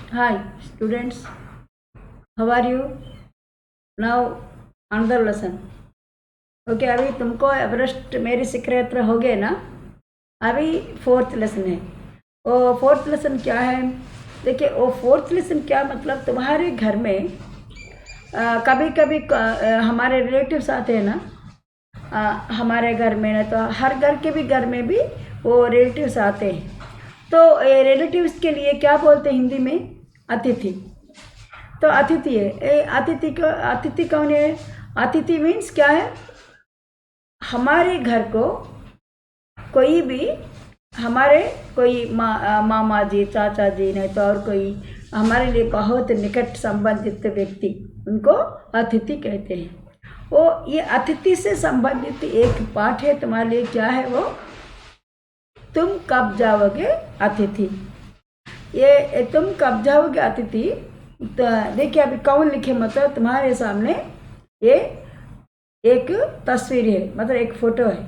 Hi, students. How are you? Now, another lesson. Okay अभी तुमको Everest मेरी शिखर हो गए ना। अभी फोर्थ लेसन है। वो फोर्थ लेसन क्या है? देखिए वो फोर्थ लेसन क्या मतलब तुम्हारे घर में कभी कभी हमारे रिलेटिव्स आते हैं ना। हमारे घर में ना तो हर घर के भी घर में भी वो रिलेटिव्स आते हैं। तो रिलेटिव्स के लिए क्या बोलते हैं हिंदी में? अतिथि। तो अतिथि है। अतिथि कौन है? अतिथि मीन्स क्या है? हमारे घर को कोई भी हमारे कोई मामा जी चाचा जी नहीं तो और कोई हमारे लिए बहुत निकट संबंधित व्यक्ति उनको अतिथि कहते हैं। वो ये अतिथि से संबंधित एक पाठ है तुम्हारे लिए। क्या है वो? तुम कब जाओगे अतिथि। ये तुम कब जाओगे अतिथि। तो देखिए अभी कौन लिखे मतलब तुम्हारे सामने ये एक तस्वीर है मतलब एक फोटो है।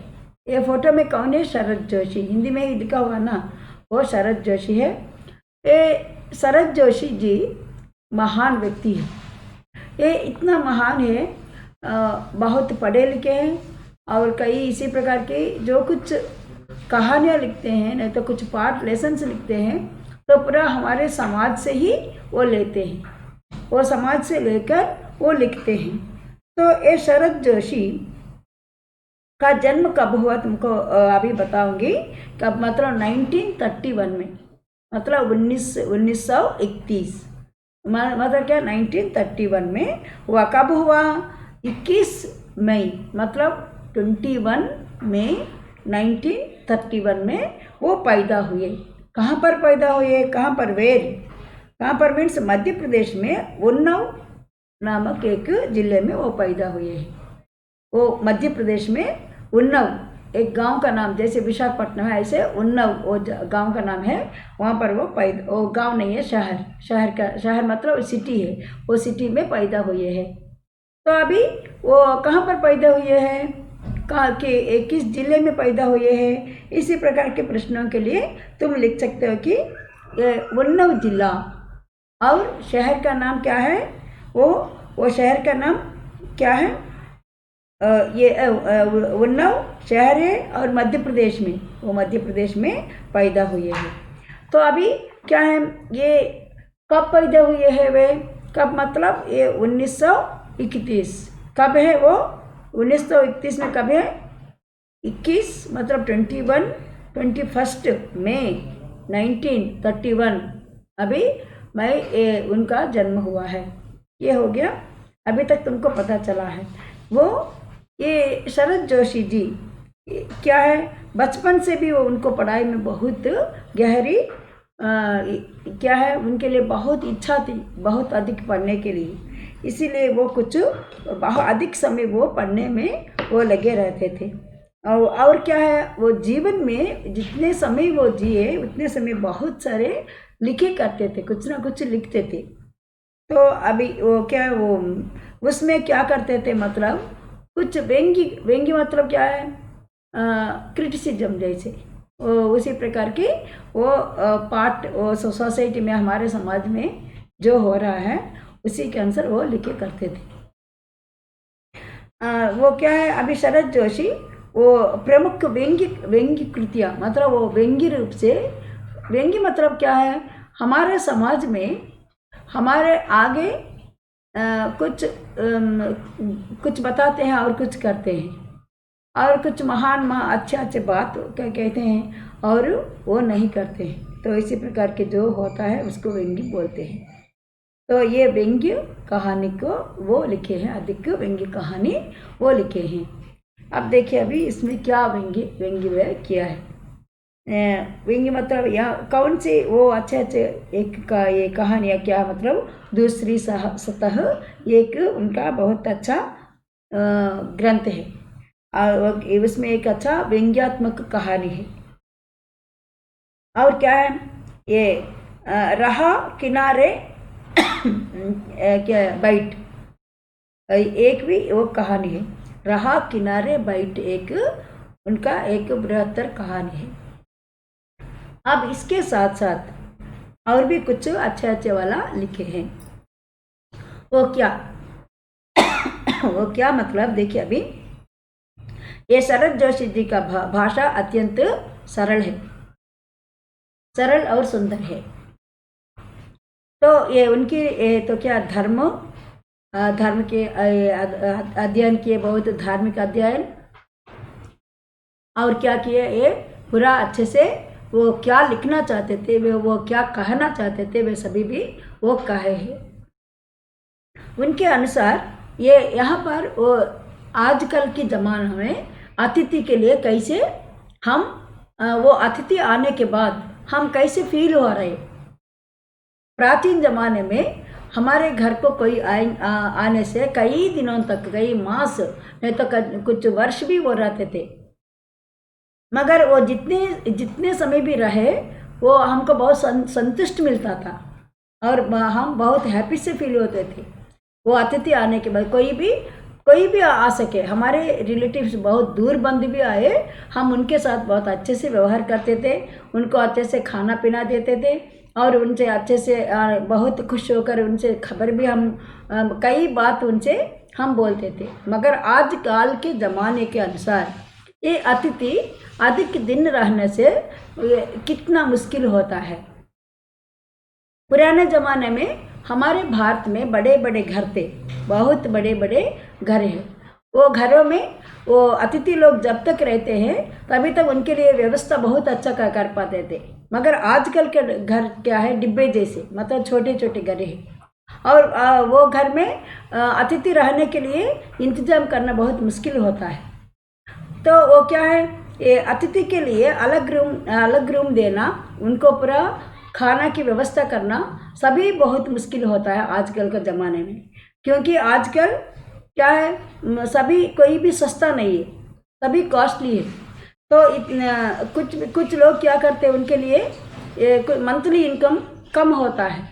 ये फोटो में कौन है? शरद जोशी। हिंदी में ही लिखा हुआ ना, वो शरद जोशी है। ये शरद जोशी जी महान व्यक्ति है। ये इतना महान है, बहुत पढ़े लिखे हैं और कई इसी प्रकार के जो कुछ कहानियाँ लिखते हैं नहीं तो कुछ पाठ लेसन्स लिखते हैं तो पूरा हमारे समाज से ही वो लेते हैं। वो समाज से लेकर वो लिखते हैं। तो ये शरद जोशी का जन्म कब हुआ तुमको अभी बताऊंगी। कब मतलब 1931 में, मतलब 1931 मतलब क्या 1931 में हुआ। कब हुआ? 21 मई मतलब 21 मई 1931 में वो पैदा हुए। कहाँ पर पैदा हुए? कहाँ पर? वेर? कहाँ पर मीन्स मध्य प्रदेश में उन्नाव नामक एक जिले में वो पैदा हुए हैं। वो मध्य प्रदेश में उन्नाव एक गांव का नाम, जैसे विशाखापट्टनम है ऐसे उन्नाव वो गांव का नाम है। वहाँ पर वो पैदा, वो गांव नहीं है, शहर मतलब सिटी है। वो सिटी में पैदा हुए हैं। तो अभी वो कहाँ पर पैदा हुए हैं, कहाँ के किस जिले में पैदा हुए हैं, इसी प्रकार के प्रश्नों के लिए तुम लिख सकते हो कि उन्नाव जिला और शहर का नाम क्या है। वो शहर का नाम क्या है? ये उन्नाव शहर है और मध्य प्रदेश में, वो मध्य प्रदेश में पैदा हुए हैं। तो अभी क्या है, ये कब पैदा हुए हैं वे? कब मतलब ये 1931। कब है वो? 1931 में कब है? 21 मतलब 21 मई 1931 अभी मई उनका जन्म हुआ है। ये हो गया। अभी तक तुमको पता चला है। वो ये शरद जोशी जी क्या है, बचपन से भी वो उनको पढ़ाई में बहुत गहरी क्या है, उनके लिए बहुत इच्छा थी बहुत अधिक पढ़ने के लिए। इसीलिए वो कुछ बहुत अधिक समय वो पढ़ने में वो लगे रहते थे। और क्या है, वो जीवन में जितने समय वो जिए उतने समय बहुत सारे लिखे करते थे, कुछ ना कुछ लिखते थे। तो अभी वो क्या है, वो उसमें क्या करते थे मतलब कुछ व्यंग्य मतलब क्या है, क्रिटिसिज्म जैसे उसी प्रकार की वो पार्ट वो सोसाइटी में हमारे समाज में जो हो रहा है उसी के अनुसार वो लिखे करते थे। वो क्या है, अभी शरद जोशी वो प्रमुख व्यंग्य कृतियाँ मतलब वो व्यंग्य रूप से, व्यंग्य मतलब क्या है, हमारे समाज में हमारे आगे कुछ बताते हैं और कुछ करते हैं और कुछ महान अच्छे अच्छे बात क्या कहते हैं और वो नहीं करते हैं। तो इसी प्रकार के जो होता है उसको व्यंग्य बोलते हैं। तो ये व्यंग्य कहानी को वो लिखे हैं, अधिक व्यंग्य कहानी वो लिखे हैं। अब देखिए अभी इसमें क्या व्यंग्य किया है। व्यंग्य मतलब यहाँ कौन सी वो अच्छे अच्छे एक का ये कहानियाँ क्या मतलब दूसरी सतह एक उनका बहुत अच्छा ग्रंथ है और उसमें एक अच्छा व्यंग्यात्मक कहानी है। और क्या है ये रहा किनारे क्या बैठ, एक भी वो कहानी है। रहा किनारे बैठ एक उनका एक बृहत्तर कहानी है। अब इसके साथ साथ और भी कुछ अच्छे अच्छे वाला लिखे हैं। वो क्या वो क्या मतलब देखिए अभी, ये शरद जोशी जी का भाषा अत्यंत सरल है, सरल और सुंदर है। तो ये उनकी तो क्या धर्म के अध्ययन किए, बहुत धार्मिक अध्ययन, और क्या किए, ये पूरा अच्छे से वो क्या लिखना चाहते थे, वो क्या कहना चाहते थे, वे सभी भी वो कहे हैं। उनके अनुसार ये यहाँ पर वो आजकल के ज़माने में अतिथि के लिए कैसे हम वो अतिथि आने के बाद हम कैसे फील हो रहे। प्राचीन ज़माने में हमारे घर को कोई आने से कई दिनों तक, कई मास नहीं तो कुछ वर्ष भी वो रहते थे, मगर वो जितने समय भी रहे वो हमको बहुत संतुष्ट मिलता था और हम बहुत हैप्पी से फील होते थे। वो अतिथि आने के बाद कोई भी आ सके, हमारे रिलेटिव्स बहुत दूर बंद भी आए, हम उनके साथ बहुत अच्छे से व्यवहार करते थे, उनको अच्छे से खाना पीना देते थे और उनसे अच्छे से बहुत खुश होकर उनसे खबर भी हम कई बात उनसे हम बोलते थे। मगर आजकल के ज़माने के अनुसार ये अतिथि अधिक दिन रहने से कितना मुश्किल होता है। पुराने ज़माने में हमारे भारत में बड़े बड़े घर थे, बहुत बड़े बड़े घर हैं। वो घरों में वो अतिथि लोग जब तक रहते हैं तभी तक उनके लिए व्यवस्था बहुत अच्छा कर पाते थे। मगर आजकल के घर क्या है, डिब्बे जैसे, मतलब छोटे छोटे घर हैं और वो घर में अतिथि रहने के लिए इंतजाम करना बहुत मुश्किल होता है। तो वो क्या है, ये अतिथि के लिए अलग रूम देना, उनको पूरा खाना की व्यवस्था करना सभी बहुत मुश्किल होता है आजकल के ज़माने में। क्योंकि आजकल क्या है, सभी कोई भी सस्ता नहीं है, सभी कॉस्टली है। तो कुछ लोग क्या करते हैं, उनके लिए मंथली इनकम कम होता है।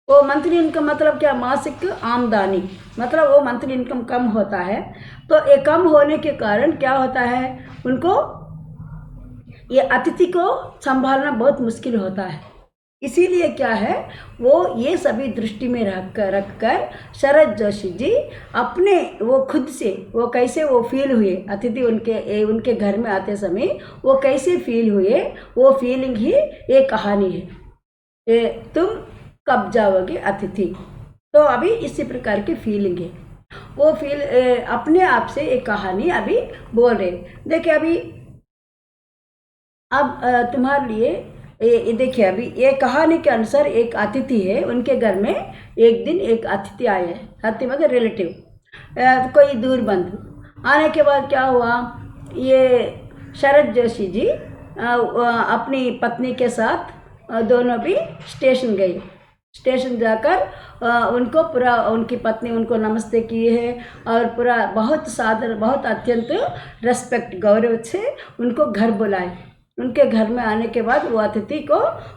वो मंथली इनकम मतलब क्या, मासिक आमदनी, मतलब वो मंथली इनकम कम होता है। तो ये कम होने के कारण क्या होता है, उनको ये अतिथि को संभालना बहुत मुश्किल होता है। इसीलिए क्या है, वो ये सभी दृष्टि में रखकर शरद जोशी जी अपने वो खुद से वो कैसे वो फील हुए, अतिथि उनके घर में आते समय वो कैसे फील हुए, वो फीलिंग ही एक कहानी है। तुम कब जाओगे अतिथि, तो अभी इसी प्रकार की फीलिंग है। वो अपने आप से एक कहानी अभी बोल रहे। देखिए अभी अब तुम्हारे लिए ये देखिए, अभी ये कहानी के अनुसार एक अतिथि है, उनके घर में एक दिन एक अतिथि आए हैं, अतिथि मतलब रिलेटिव, कोई दूर बंधु। आने के बाद क्या हुआ, ये शरद जोशी जी अपनी पत्नी के साथ दोनों भी स्टेशन गए। स्टेशन जाकर उनको पूरा, उनकी पत्नी उनको नमस्ते किए है और पूरा बहुत सादर, बहुत अत्यंत रेस्पेक्ट, गौरव से उनको घर बुलाए। उनके घर में आने के बाद वो अतिथि को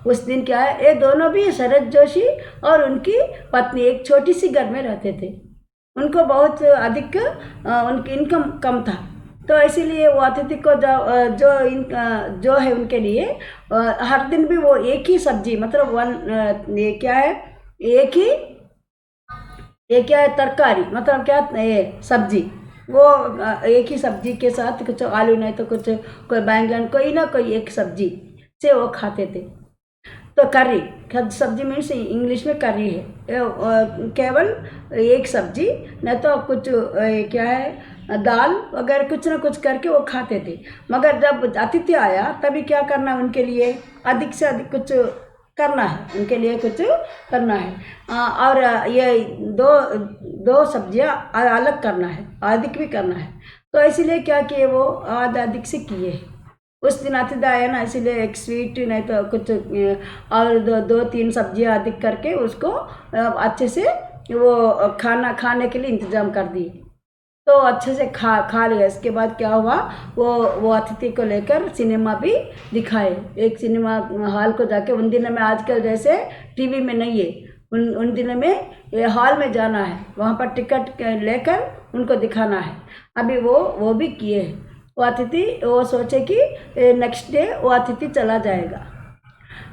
उस दिन क्या है, ये दोनों भी शरद जोशी और उनकी पत्नी एक छोटी सी घर में रहते थे। उनको बहुत अधिक उनकी इनकम कम था, तो इसीलिए वो अतिथि को जो है उनके लिए हर दिन भी वो एक ही सब्जी, मतलब ये क्या है, ये क्या है तरकारी, मतलब क्या ये सब्जी, वो एक ही सब्जी के साथ कुछ आलू नहीं तो कुछ कोई बैंगन, कोई ना कोई एक सब्जी से वो खाते थे। तो करी, सब्जी मीन्स इंग्लिश में करी है, केवल एक सब्जी नहीं तो कुछ क्या है दाल वगैरह कुछ ना कुछ करके वो खाते थे। मगर जब अतिथि आया तभी क्या करना, उनके लिए अधिक से अधिक कुछ करना है, उनके लिए कुछ करना है और ये दो सब्जियां अलग करना है, अधिक भी करना है। तो इसीलिए क्या किए, वो अधिक से किए। उस दिन अतिथि आया ना, इसीलिए एक स्वीट नहीं तो कुछ और दो तीन सब्जियां अधिक करके उसको अच्छे से वो खाने के लिए इंतजाम कर दिए। तो अच्छे से खा लिया। इसके बाद क्या हुआ, वो अतिथि को लेकर सिनेमा भी दिखाए, एक सिनेमा हॉल को जाके। उन दिनों में आजकल जैसे टीवी में नहीं है, उन दिनों में ये हॉल में जाना है, वहाँ पर टिकट लेकर उनको दिखाना है। अभी वो भी किए हैं। वो अतिथि वो सोचे कि नेक्स्ट डे वो अतिथि चला जाएगा।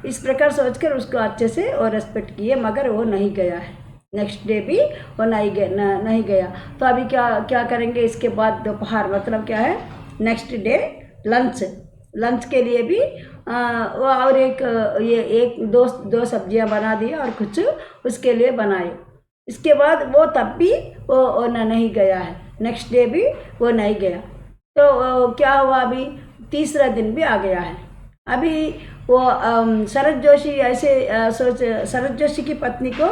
इस प्रकार सोचकर उसको अच्छे से और रेस्पेक्ट किए, मगर वो नहीं गया है। नेक्स्ट डे भी वो नहीं गया। तो अभी क्या करेंगे इसके बाद? दोपहर मतलब क्या है, नेक्स्ट डे लंच के लिए भी वो और एक दो सब्जियां बना दी और कुछ उसके लिए बनाए। इसके बाद वो तब भी वो नहीं गया है, नेक्स्ट डे भी वो नहीं गया। तो क्या हुआ, अभी तीसरा दिन भी आ गया है। अभी वो शरद जोशी ऐसे शरद जोशी की पत्नी को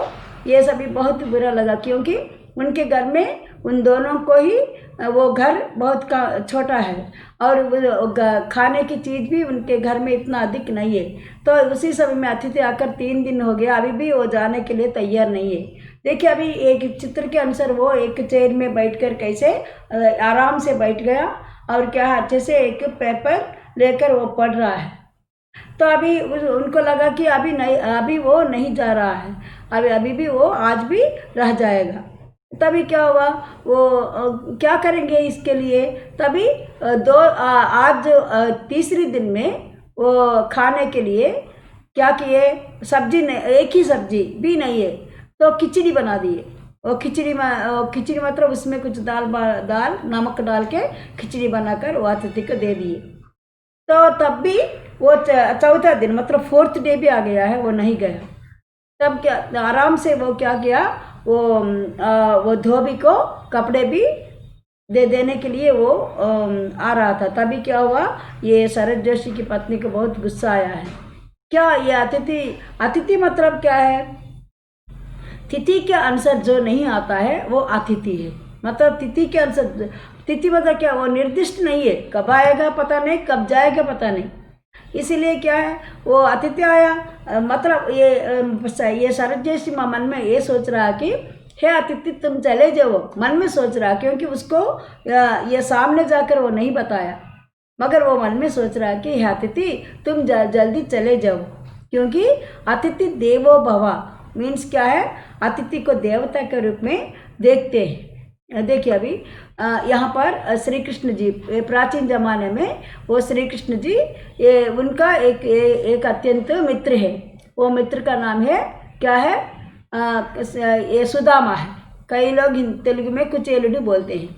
ये सभी बहुत बुरा लगा, क्योंकि उनके घर में उन दोनों को ही वो घर बहुत छोटा है और खाने की चीज़ भी उनके घर में इतना अधिक नहीं है। तो उसी समय में अतिथि आकर 3 दिन हो गया, अभी भी वो जाने के लिए तैयार नहीं है। देखिए अभी एक चित्र के अनुसार वो एक चेयर में बैठकर कैसे आराम से बैठ गया और क्या अच्छे से एक पेपर लेकर वो पढ़ रहा है। तो अभी उनको लगा कि अभी वो नहीं जा रहा है, अभी भी वो आज भी रह जाएगा। तभी क्या हुआ, वो क्या करेंगे इसके लिए? तभी आज तीसरी दिन में वो खाने के लिए क्या किए, सब्जी नहीं, एक ही सब्जी भी नहीं है तो खिचड़ी बना दिए। वो खिचड़ी मतलब उसमें कुछ दाल नमक डाल के खिचड़ी बनाकर वो अतिथि को दे दिए। तो तब भी वो चौथा दिन मतलब 4th डे भी आ गया है, वो नहीं गया। तब क्या आराम से वो क्या किया, वो धोबी को कपड़े भी देने के लिए वो आ रहा था। तभी क्या हुआ, ये शरद जोशी की पत्नी को बहुत गुस्सा आया है। क्या ये अतिथि मतलब क्या है? तिथि के अनुसार जो नहीं आता है वो अतिथि है। मतलब तिथि के अनुसार, तिथि मतलब क्या, वो निर्दिष्ट नहीं है, कब आएगा पता नहीं, कब जाएगा पता नहीं। इसीलिए क्या है, वो अतिथि आया, मतलब ये शरद जोशी मन में ये सोच रहा कि हे अतिथि तुम चले जाओ, मन में सोच रहा, क्योंकि उसको ये सामने जाकर वो नहीं बताया, मगर वो मन में सोच रहा कि हे अतिथि तुम जल्दी चले जाओ, क्योंकि अतिथि देवो भव मीन्स क्या है, अतिथि को देवता के रूप में देखते हैं। देखिए अभी यहाँ पर श्री कृष्ण जी, प्राचीन जमाने में वो श्री कृष्ण जी ये उनका एक अत्यंत मित्र है। वो मित्र का नाम है क्या है, ये सुदामा है। कई लोग तेलुगु में कुचेलुडु बोलते हैं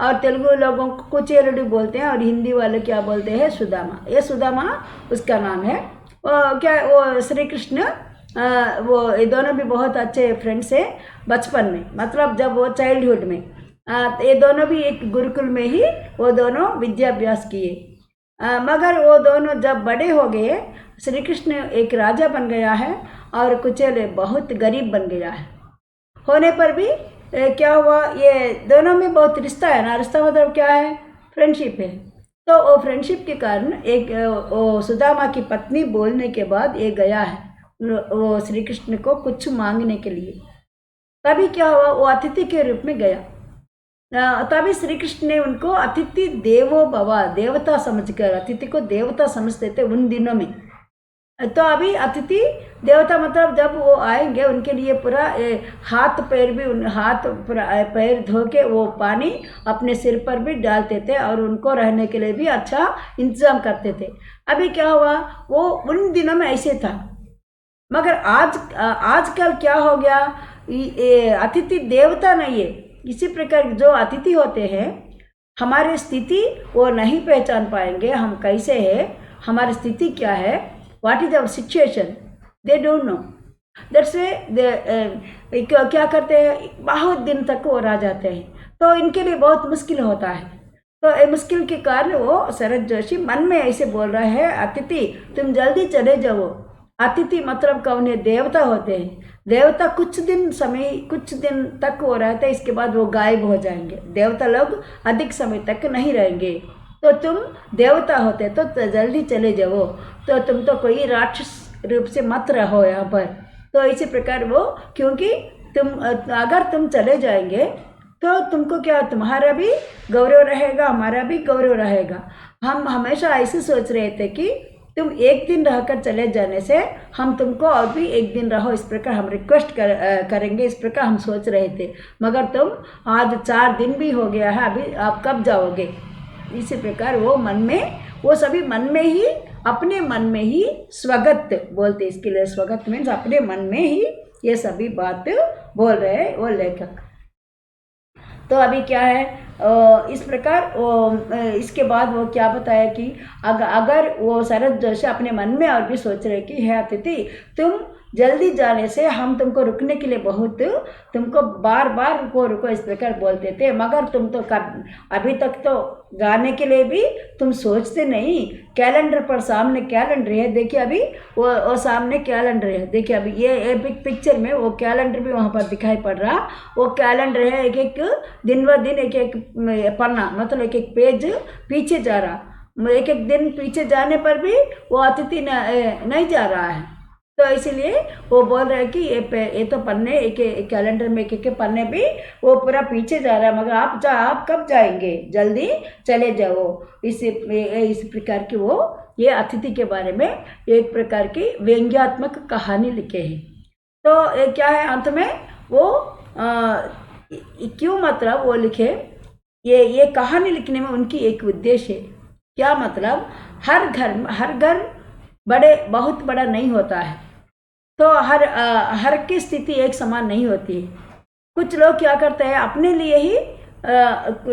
और तेलुगु लोगों को कुचेलुडु बोलते हैं और हिंदी वाले क्या बोलते हैं, सुदामा। ये सुदामा उसका नाम है। वो श्री कृष्ण वो ये दोनों भी बहुत अच्छे फ्रेंड्स हैं बचपन में, मतलब जब वो चाइल्डहुड में। ये दोनों भी एक गुरुकुल में ही वो दोनों विद्याभ्यास किए, मगर वो दोनों जब बड़े हो गए, श्री कृष्ण एक राजा बन गया है और कुचेल बहुत गरीब बन गया है। होने पर भी क्या हुआ, ये दोनों में बहुत रिश्ता है ना, रिश्ता मतलब क्या है, फ्रेंडशिप है। तो वो फ्रेंडशिप के कारण एक वो सुदामा की पत्नी बोलने के बाद ये गया है वो श्री कृष्ण को कुछ मांगने के लिए। तभी क्या हुआ, वो अतिथि के रूप में गया। तभी श्री कृष्ण ने उनको अतिथि देवो भव, देवता समझकर, अतिथि को देवता समझते थे उन दिनों में। तो अभी अतिथि देवता मतलब जब वो आएंगे उनके लिए पूरा हाथ पैर धो के वो पानी अपने सिर पर भी डालते थे और उनको रहने के लिए भी अच्छा इंतजाम करते थे। अभी क्या हुआ, वो उन दिनों में ऐसे था, मगर आजकल क्या हो गया, अतिथि देवता नहीं है। इसी प्रकार जो अतिथि होते हैं, हमारी स्थिति वो नहीं पहचान पाएंगे, हम कैसे हैं, हमारी स्थिति क्या है, what is our situation, they don't know. That's way क्या करते हैं, बहुत दिन तक वो रह जाते हैं, तो इनके लिए बहुत मुश्किल होता है। तो मुश्किल के कारण वो शरद जोशी मन में ऐसे बोल रहा है, अतिथि तुम जल्दी चले जाओ। अतिथि मतलब कौन है, देवता होते हैं। देवता कुछ दिन तक वो रहते हैं, इसके बाद वो गायब हो जाएंगे। देवता लोग अधिक समय तक नहीं रहेंगे। तो तुम देवता होते तो जल्दी चले जाओ, तो तुम तो कोई राक्षस रूप से मत रहो यहाँ पर। तो इसी प्रकार वो, क्योंकि अगर तुम चले जाएंगे तो तुमको क्या, तुम्हारा भी गौरव रहेगा, हमारा भी गौरव रहेगा। हम हमेशा ऐसे सोच रहे थे कि तुम एक दिन रहकर चले जाने से हम तुमको और भी एक दिन रहो, इस प्रकार हम रिक्वेस्ट करेंगे, इस प्रकार हम सोच रहे थे। मगर तुम आज 4 दिन भी हो गया है, अभी आप कब जाओगे। इसी प्रकार वो सभी मन में ही अपने मन में ही स्वगत बोलते, इसके लिए स्वगत मीन्स अपने मन में ही ये सभी बात बोल रहे हैं वो लेखक। तो अभी क्या है इस प्रकार इसके बाद वो क्या बताया कि अगर वो शरद जोशी अपने मन में और भी सोच रहे कि है अतिथि तुम जल्दी जाने से हम तुमको रुकने के लिए बहुत तुमको बार बार रुको रुको इस प्रकार बोलते थे, मगर तुम तो अभी तक तो जाने के लिए भी तुम सोचते नहीं। कैलेंडर पर सामने कैलेंडर है, देखिए अभी वो सामने कैलेंडर है, देखिए अभी ये बिग पिक्चर में वो कैलेंडर भी वहाँ पर दिखाई पड़ रहा। वो कैलेंडर है, एक एक दिन व दिन एक एक पन्ना मतलब एक एक पेज पीछे जा रहा, एक एक दिन पीछे जाने पर भी वो अतिथि नहीं जा रहा है। तो इसीलिए वो बोल रहे हैं कि ये तो पन्ने एक कैलेंडर में एक पन्ने भी वो पूरा पीछे जा रहा है, मगर आप कब जाएंगे, जल्दी चले जाओ। इस प्रकार की वो ये अतिथि के बारे में एक प्रकार की व्यंग्यात्मक कहानी लिखे हैं। तो क्या है अंत में वो क्यों मतलब वो लिखे, ये कहानी लिखने में उनकी एक उद्देश्य है। क्या मतलब हर घर बहुत बड़ा नहीं होता है, तो हर की स्थिति एक समान नहीं होती है। कुछ लोग क्या करते हैं अपने लिए ही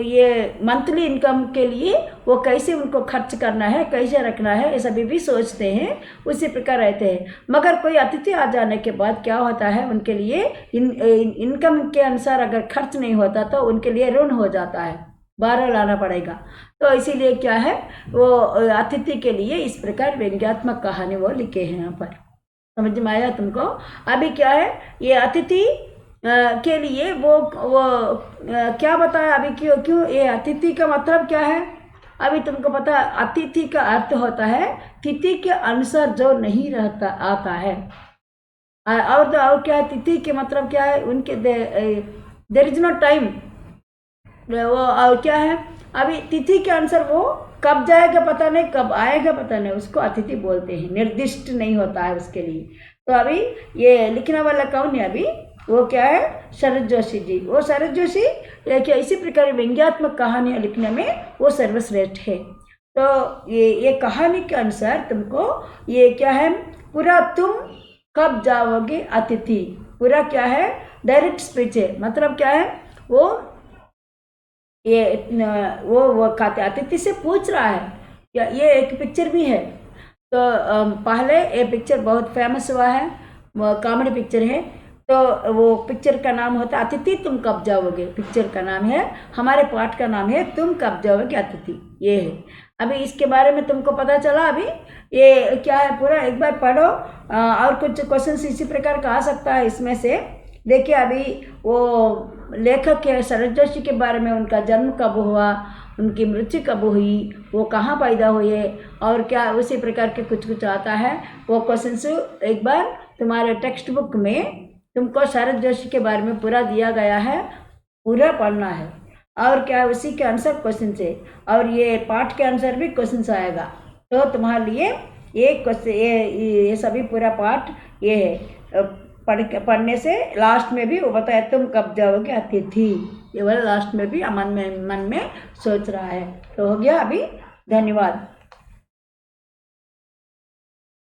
ये मंथली इनकम के लिए वो कैसे उनको खर्च करना है, कैसे रखना है, ये सभी भी सोचते हैं, उसी प्रकार रहते हैं। मगर कोई अतिथि आ जाने के बाद क्या होता है उनके लिए इनकम के अनुसार अगर खर्च नहीं होता तो उनके लिए ऋण हो जाता है, बाहर लाना पड़ेगा। तो इसीलिए क्या है वो अतिथि के लिए इस प्रकार व्यंग्यात्मक कहानी वो लिखे हैं यहाँ पर। समझ में आया तुमको? अभी क्या है ये अतिथि के लिए वो क्या बताया अभी, क्यों ये अतिथि का मतलब क्या है? अभी तुमको पता अतिथि का अर्थ होता है तिथि के अनुसार जो नहीं रहता आता है। और क्या है तिथि के मतलब क्या है, उनके देयर इज नो टाइम। वो और क्या है अभी तिथि के अनुसार वो कब जाएगा पता नहीं, कब आएगा पता नहीं, उसको अतिथि बोलते हैं, निर्दिष्ट नहीं होता है उसके लिए। तो अभी ये लिखने वाला कौन है अभी, वो क्या है शरद जोशी जी। वो शरद जोशी क्या इसी प्रकार व्यंग्यात्मक कहानियाँ लिखने में वो सर्वश्रेष्ठ है। तो ये कहानी के अनुसार तुमको ये क्या है पूरा तुम कब जाओगे अतिथि, पूरा क्या है डायरेक्ट स्पीच है। मतलब क्या है वो वो अतिथि से पूछ रहा है। ये एक पिक्चर भी है। तो पहले ये पिक्चर बहुत फेमस हुआ है, कॉमेडी पिक्चर है। तो वो पिक्चर का नाम होता है अतिथि तुम कब जाओगे, पिक्चर का नाम है। हमारे पाठ का नाम है तुम कब जाओगे अतिथि, ये है। अभी इसके बारे में तुमको पता चला। अभी ये क्या है पूरा एक बार पढ़ो, और कुछ क्वेश्चन इसी प्रकार का आ सकता है इसमें से। देखिए अभी वो लेखक है शरद जोशी के बारे में, उनका जन्म कब हुआ, उनकी मृत्यु कब हुई, वो कहाँ पैदा हुए, और क्या उसी प्रकार के कुछ आता है। वो क्वेश्चंस एक बार तुम्हारे टेक्स्ट बुक में तुमको शरद जोशी के बारे में पूरा दिया गया है, पूरा पढ़ना है। और क्या उसी के आंसर क्वेश्चन है, और ये पाठ के आंसर भी क्वेश्चन आएगा। तो तुम्हारे लिए ये क्वेश्चन ये सभी पूरा पाठ ये है। पढ़ने से लास्ट में भी वो बताया तुम कब जाओगे अतिथि, ये वाला लास्ट में भी मन में सोच रहा है। तो हो गया अभी, धन्यवाद।